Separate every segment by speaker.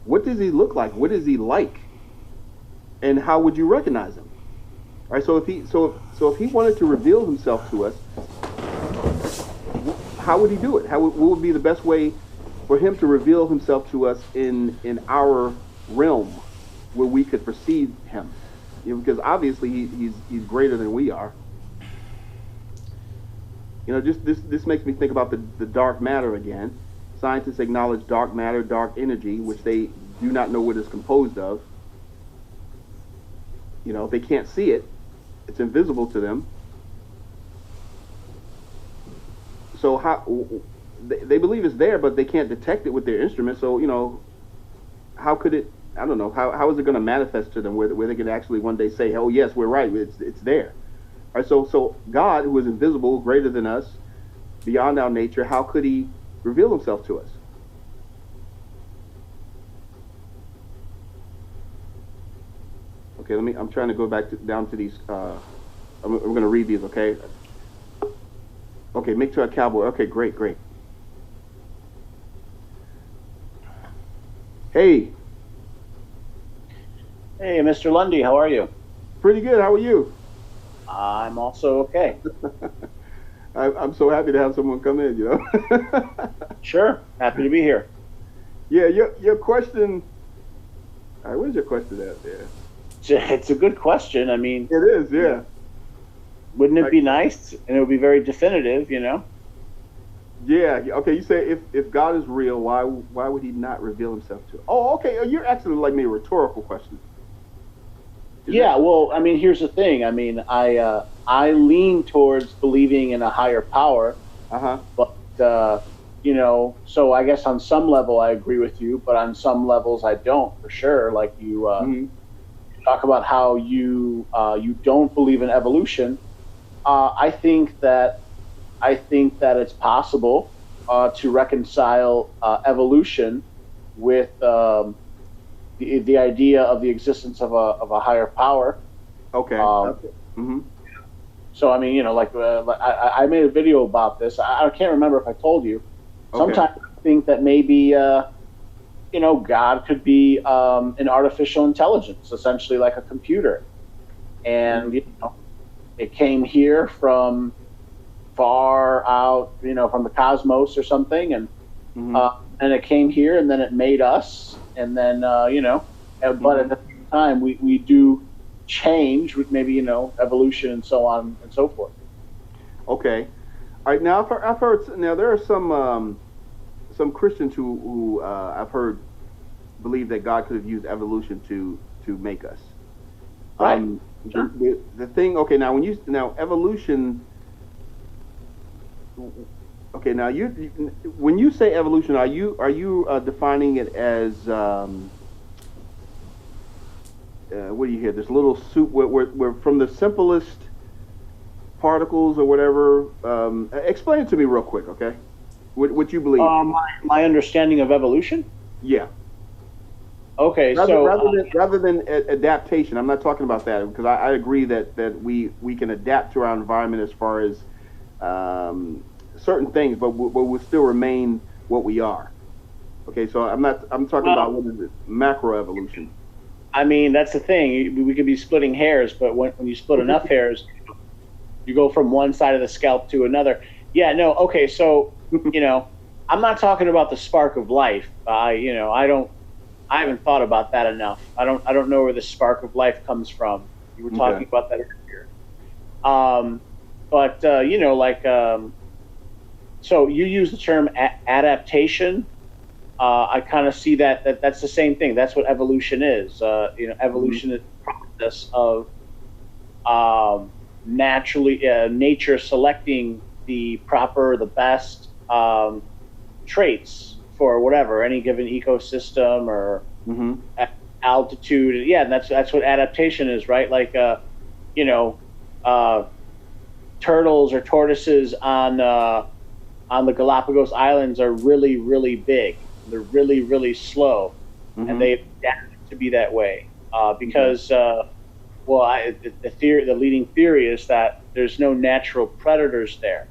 Speaker 1: What does he look like? What is he like? And how would you recognize him? All right. So if he wanted to reveal himself to us, how would he do it? What would be the best way for him to reveal himself to us in our realm where we could perceive him? Because obviously he's greater than we are. Just this makes me think about the dark matter again. Scientists acknowledge dark matter, dark energy, which they do not know what it's composed of. They can't see it. It's invisible to them. So they believe it's there, but they can't detect it with their instruments. So how could it? I don't know. How is it going to manifest to them where they can actually one day say, "Oh yes, we're right. It's there." All right. So God, who is invisible, greater than us, beyond our nature, how could He reveal Himself to us? Okay. I'm trying to go down to these. I'm going to read these. Okay. Okay. Mgtow cowboy. Okay. Great. Hey.
Speaker 2: Hey, Mr. Lundy, how are you?
Speaker 1: Pretty good. How are you?
Speaker 2: I'm also okay.
Speaker 1: I'm so happy to have someone come in.
Speaker 2: Sure, happy to be here.
Speaker 1: Yeah, your question. All right, where's your question at there?
Speaker 2: It's a good question. I mean,
Speaker 1: it is. Yeah.
Speaker 2: Wouldn't it be nice? And it would be very definitive,
Speaker 1: Yeah. Okay. You say if God is real, why would He not reveal Himself to us? Oh, okay. You're asking like me a rhetorical question.
Speaker 2: Well, I mean, here's the thing. I mean, I lean towards believing in a higher power. But so I guess on some level I agree with you, but on some levels I don't, for sure. Like you talk about how you don't believe in evolution. I think that it's possible to reconcile evolution with the idea of the existence of a higher power.
Speaker 1: Okay.
Speaker 2: So I mean, I made a video about this. I can't remember if I told you.
Speaker 1: Okay.
Speaker 2: Sometimes I think that maybe God could be an artificial intelligence, essentially like a computer, and it came here from far out, from the cosmos or something, and it came here, and then it made us, and then but at the same time we do change with maybe evolution and so on and so forth.
Speaker 1: Okay. All right. Now I've heard. Now there are some Christians who I've heard believe that God could have used evolution to make us.
Speaker 2: Right.
Speaker 1: Sure. The thing. Okay. Now evolution. Okay. Now when you say evolution, are you defining it as what do you hear? This little soup where from the simplest particles or whatever. Explain it to me real quick, okay? What you believe?
Speaker 2: My understanding of evolution.
Speaker 1: Yeah.
Speaker 2: Okay.
Speaker 1: Rather than adaptation, I'm not talking about that because I agree that we can adapt to our environment as far as certain things, but we'll still remain what we are. Okay. So I'm talking about what is it? Macroevolution.
Speaker 2: I mean, that's the thing. We could be splitting hairs, but when you split enough hairs, you go from one side of the scalp to another. Yeah, no, okay, so, I'm not talking about the spark of life. I haven't thought about that enough. I don't know where the spark of life comes from. You were talking about that earlier. So you use the term adaptation. I kind of see that's the same thing. That's what evolution is. Evolution is the process of nature selecting the best traits for whatever, any given ecosystem or altitude. Yeah, and that's what adaptation is, right? Like, turtles or tortoises on the Galapagos Islands are really, really big. They're really, really slow, and they adapt to be that way because, the leading theory is that there's no natural predators there.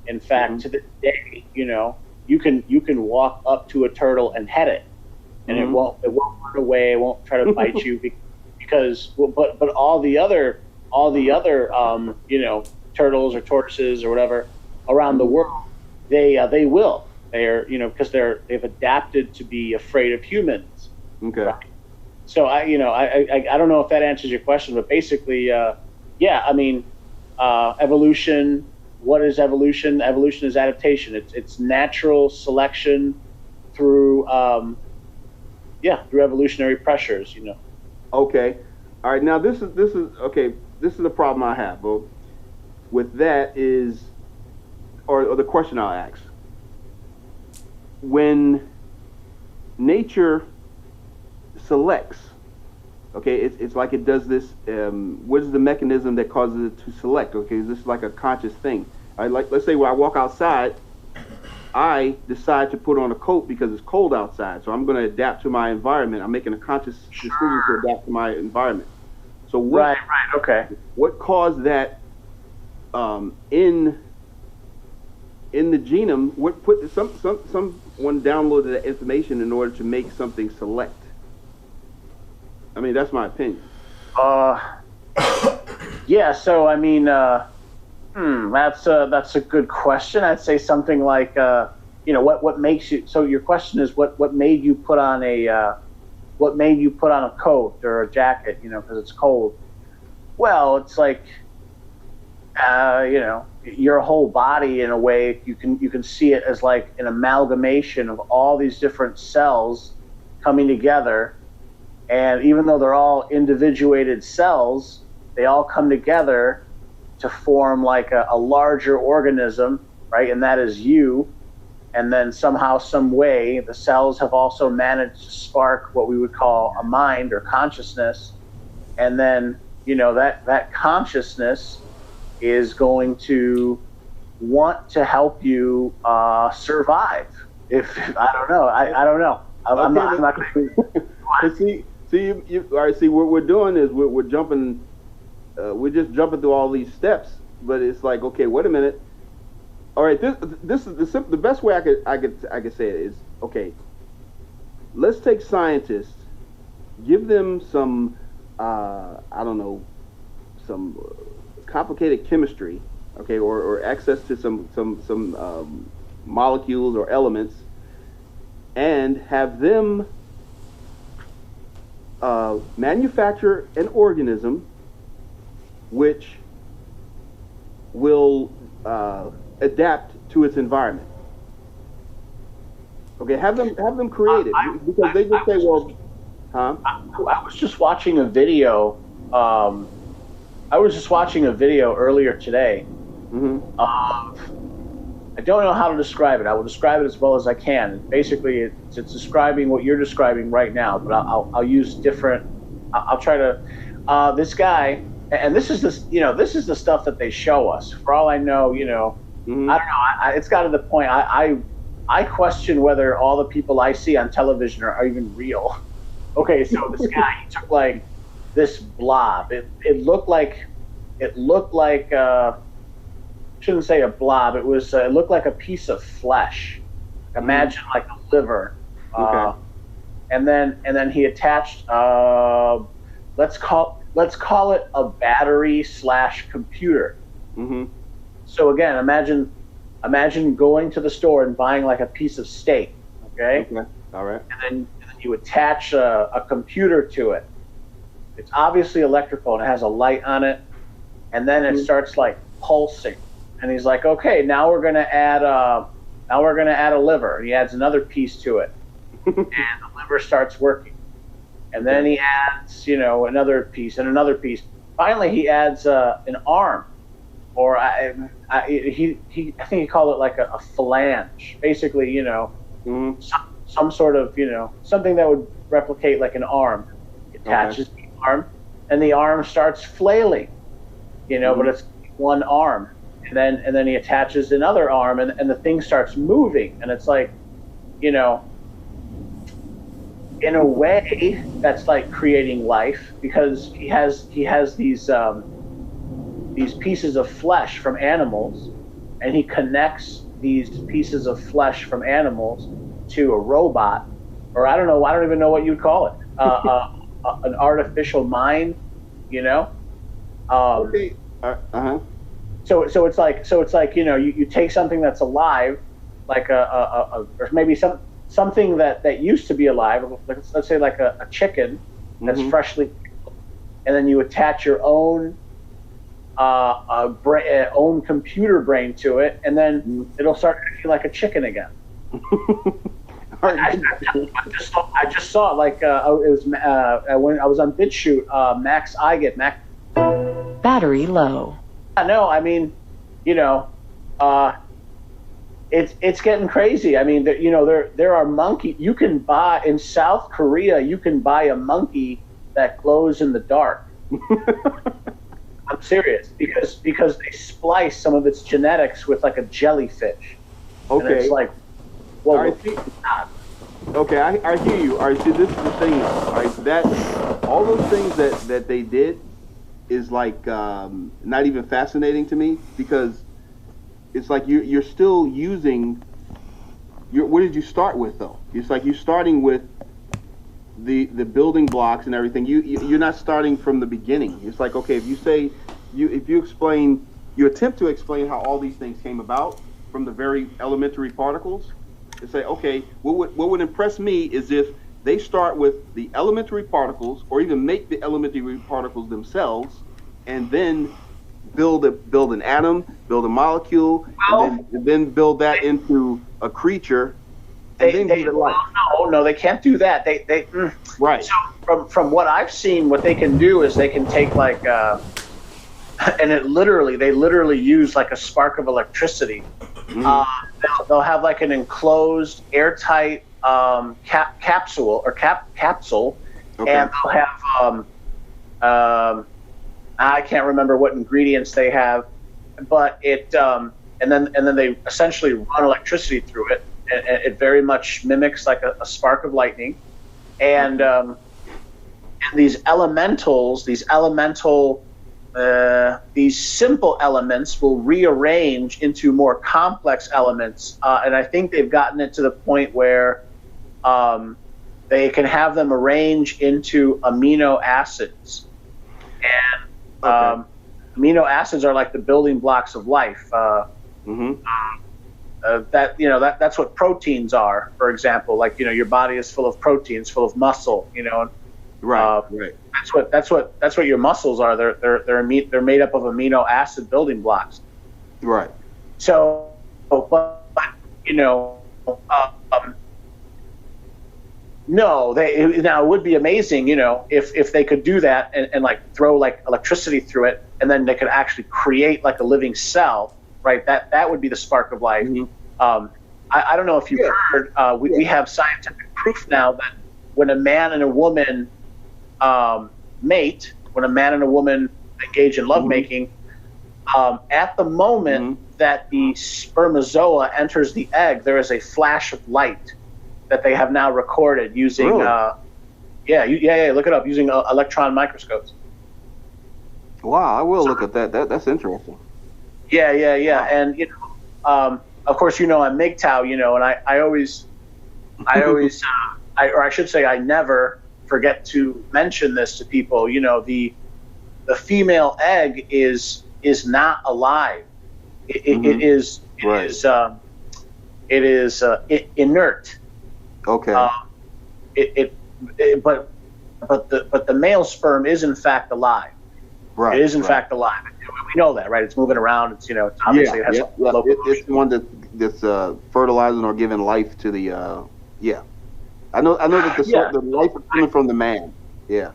Speaker 2: In fact, to this day, you can walk up to a turtle and head it, and
Speaker 1: Mm-hmm.
Speaker 2: it won't run away, it won't try to bite you because but all the other turtles or tortoises or whatever around the
Speaker 1: Mm-hmm.
Speaker 2: world, they will. They're because they've adapted to be afraid of humans.
Speaker 1: Okay.
Speaker 2: Right. So I don't know if that answers your question, but basically, yeah. I mean, evolution. What is evolution? Evolution is adaptation. It's natural selection through through evolutionary pressures.
Speaker 1: Okay. All right. Now this is okay. This is the problem I have. Well, with that is, or the question I'll ask: when nature selects, okay, it's like it does this. What is the mechanism that causes it to select? Okay, is this like a conscious thing? All right, like let's say when I walk outside, I decide to put on a coat because it's cold outside, so I'm going to adapt to my environment. I'm making a conscious decision to adapt to my environment. So
Speaker 2: Right. Okay.
Speaker 1: what caused that in the genome? What put someone downloaded that information in order to make something select? I mean, that's my opinion.
Speaker 2: Uh, yeah. So I mean, that's a good question. I'd say something like, what makes you. So your question is what made you put on a coat or a jacket, because it's cold. Well, it's like, your whole body in a way. You can see it as like an amalgamation of all these different cells coming together. And even though they're all individuated cells, they all come together to form like a larger organism, right? And that is you. And then somehow, some way, the cells have also managed to spark what we would call a mind or consciousness. And then, that consciousness is going to want to help you survive. If I don't know, I don't know. I'm not going to.
Speaker 1: See, all right. See, what we're doing is we're jumping. We're just jumping through all these steps, but it's like, okay, wait a minute. All right, this is the best way I could say it is, okay. Let's take scientists, give them some I don't know, some complicated chemistry, okay, or access to some molecules or elements, and have them manufacture an organism which will adapt to its environment. Okay, have them create it, because they just say, well, huh?
Speaker 2: I was just watching a video. I was just watching a video earlier today.
Speaker 1: Mm-hmm.
Speaker 2: I don't know how to describe it. I will describe it as well as I can. Basically, it's describing what you're describing right now, but I'll use different. I'll try to. This guy, and this is the stuff that they show us. For all I know,
Speaker 1: Mm-hmm.
Speaker 2: I don't know. It's got to the point. I question whether all the people I see on television are even real. Okay, so this guy, he took like this blob. It looked like shouldn't say a blob. It looked like a piece of flesh. Imagine like a liver.
Speaker 1: Okay.
Speaker 2: And then he attached let's call it a battery / computer.
Speaker 1: Mm-hmm.
Speaker 2: So again, imagine going to the store and buying like a piece of steak, okay?
Speaker 1: Okay. All right.
Speaker 2: And then you attach a computer to it. It's obviously electrical and it has a light on it, and then it starts like pulsing. And he's like, okay, now we're gonna add a liver. And he adds another piece to it, and the liver starts working. And then he adds, another piece and another piece. Finally, he adds an arm, or I think he called it like a phalange. Basically,
Speaker 1: Mm-hmm.
Speaker 2: some sort of, something that would replicate like an arm. He attaches the arm, and the arm starts flailing, but it's one arm. And then he attaches another arm, and the thing starts moving, and it's like, in a way that's like creating life, because he has these pieces of flesh from animals, and he connects these pieces of flesh from animals to a robot, or I don't know, I don't even know what you'd call it, an artificial mind, you know.
Speaker 1: Okay.
Speaker 2: So it's like you take something that's alive, like or maybe something that used to be alive. Let's say like a chicken that's freshly killed, and then you attach your own own computer brain to it, and then it'll start acting like a chicken again. I just saw it, like it was when I was on BitChute. Max Iget,
Speaker 3: Battery low.
Speaker 2: No, I mean, it's getting crazy. I mean, there are monkey. You can buy in South Korea. You can buy a monkey that glows in the dark. I'm serious, because they splice some of its genetics with like a jellyfish.
Speaker 1: Okay.
Speaker 2: And it's like, whoa.
Speaker 1: Okay, I hear you. All right, see, this is the thing. All right, that all those things that they did is like not even fascinating to me, because it's like you're still using what did you start with, though? It's like you're starting with the building blocks and everything. You're not starting from the beginning. It's like, okay, if you attempt to explain how all these things came about from the very elementary particles, and say, okay, what would impress me is if they start with the elementary particles, or even make the elementary particles themselves, and then build an atom, build a molecule, and then build that into a creature, and then give it life.
Speaker 2: No, they can't do that. They
Speaker 1: right.
Speaker 2: So from what I've seen, what they can do is they can take like and they literally use like a spark of electricity. They'll have like an enclosed, airtight capsule, okay. And they'll have I can't remember what ingredients they have, but it and then they essentially run electricity through it, and it very much mimics like a spark of lightning, and these simple elements will rearrange into more complex elements, and I think they've gotten it to the point where they can have them arrange into amino acids, and amino acids are like the building blocks of life. That's what proteins are, for example. Like, your body is full of proteins, full of muscle.
Speaker 1: Right.
Speaker 2: That's what your muscles are. They're made up of amino acid building blocks.
Speaker 1: Right.
Speaker 2: So, but no, now it would be amazing, if they could do that and like throw like electricity through it, and then they could actually create like a living cell, right? That would be the spark of life. I don't know if you've heard, we have scientific proof now that when a man and a woman mate, when a man and a woman engage in lovemaking, at the moment that the spermatozoa enters the egg, there is a flash of light that they have now recorded using, look it up, using electron microscopes.
Speaker 1: Wow, I will look at that. That's interesting.
Speaker 2: Yeah. Wow. And of course, I'm Mgtow, and I always, or I should say, I never forget to mention this to people. The female egg is not alive. It is inert.
Speaker 1: Okay.
Speaker 2: But the male sperm is in fact alive. Right. It is in fact alive. We know that, right? It's moving around. It's obviously it has local.
Speaker 1: It's the one that's fertilizing or giving life to the I know that the life is coming from the man. Yeah.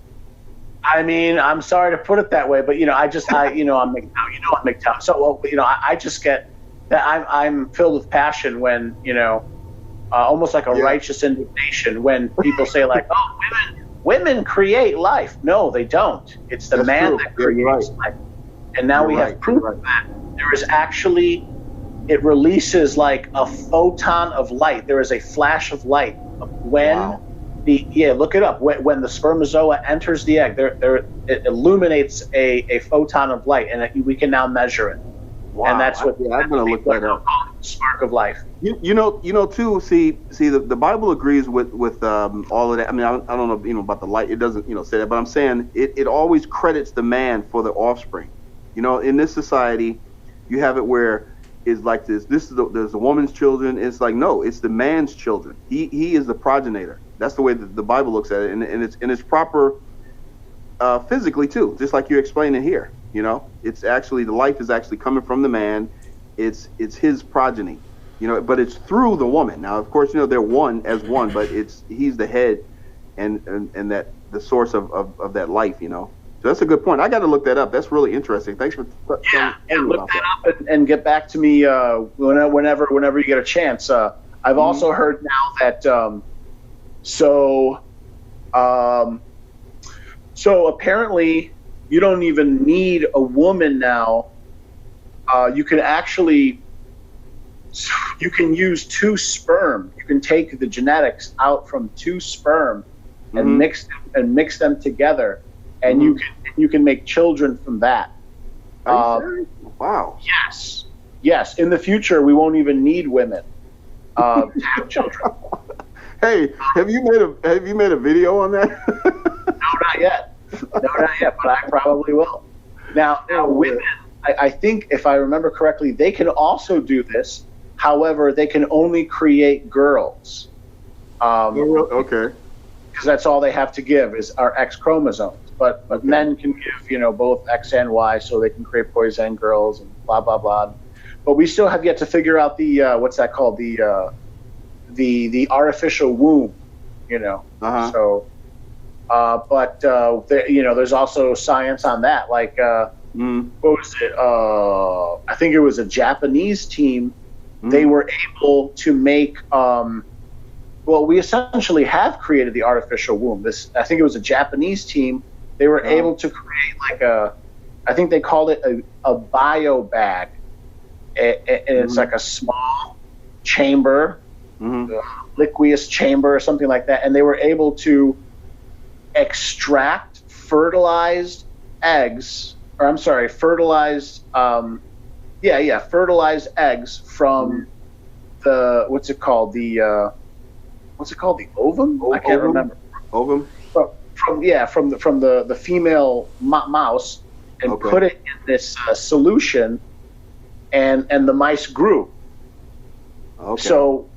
Speaker 2: I mean, I'm sorry to put it that way, but I'm Mgtow. I'm Mgtow. So I just get that I'm filled with passion when almost like a righteous indignation when people say like, oh, women create life. No, they don't. It's the man that creates life. And now we have proof of that. There is actually, it releases like a photon of light. There is a flash of light when look it up. When the spermatozoa enters the egg, it illuminates a photon of light, and we can now measure it.
Speaker 1: Wow.
Speaker 2: And that's what
Speaker 1: I'm going to look that up.
Speaker 2: spark of life.
Speaker 1: You know too. See, the Bible agrees with all of that. I mean, I don't know, about the light. It doesn't, say that, but I'm saying it always credits the man for the offspring. In this society, you have it where it's like this. There's a woman's children. It's like, no, it's the man's children. He is the progenitor. That's the way that the Bible looks at it, and it's proper physically too, just like you're explaining here. It's actually, the life is actually coming from the man. It's his progeny, but it's through the woman. Now, of course, they're one as one, but he's the head and that the source of that life, So that's a good point. I got to look that up. That's really interesting. Thanks for
Speaker 2: look that up and get back to me whenever you get a chance. I've also heard now that so apparently you don't even need a woman now. You can use two sperm. You can take the genetics out from two sperm and mix them together, and you can make children from that.
Speaker 1: Wow.
Speaker 2: Yes. In the future, we won't even need women to have children.
Speaker 1: Hey, have you made a video on that?
Speaker 2: No, not yet. But I probably will. Now women, I think, if I remember correctly, they can also do this. However, they can only create girls.
Speaker 1: Okay.
Speaker 2: Because that's all they have to give are X chromosomes. But men can give, both X and Y, so they can create boys and girls and blah blah blah. But we still have yet to figure out the what's that called, the artificial womb, So, but there's also science on that. Like, what was it? I think it was a Japanese team. They were able to make. We essentially have created the artificial womb. I think it was a Japanese team. They were able to create I think they called it a bio bag, and it's like a small chamber, liqueous chamber or something like that, and they were able to extract fertilized eggs, fertilized eggs from the what's it called, the ovum? I can't remember.
Speaker 1: Ovum.
Speaker 2: From the female mouse, and put it in this solution, and the mice grew. Okay. So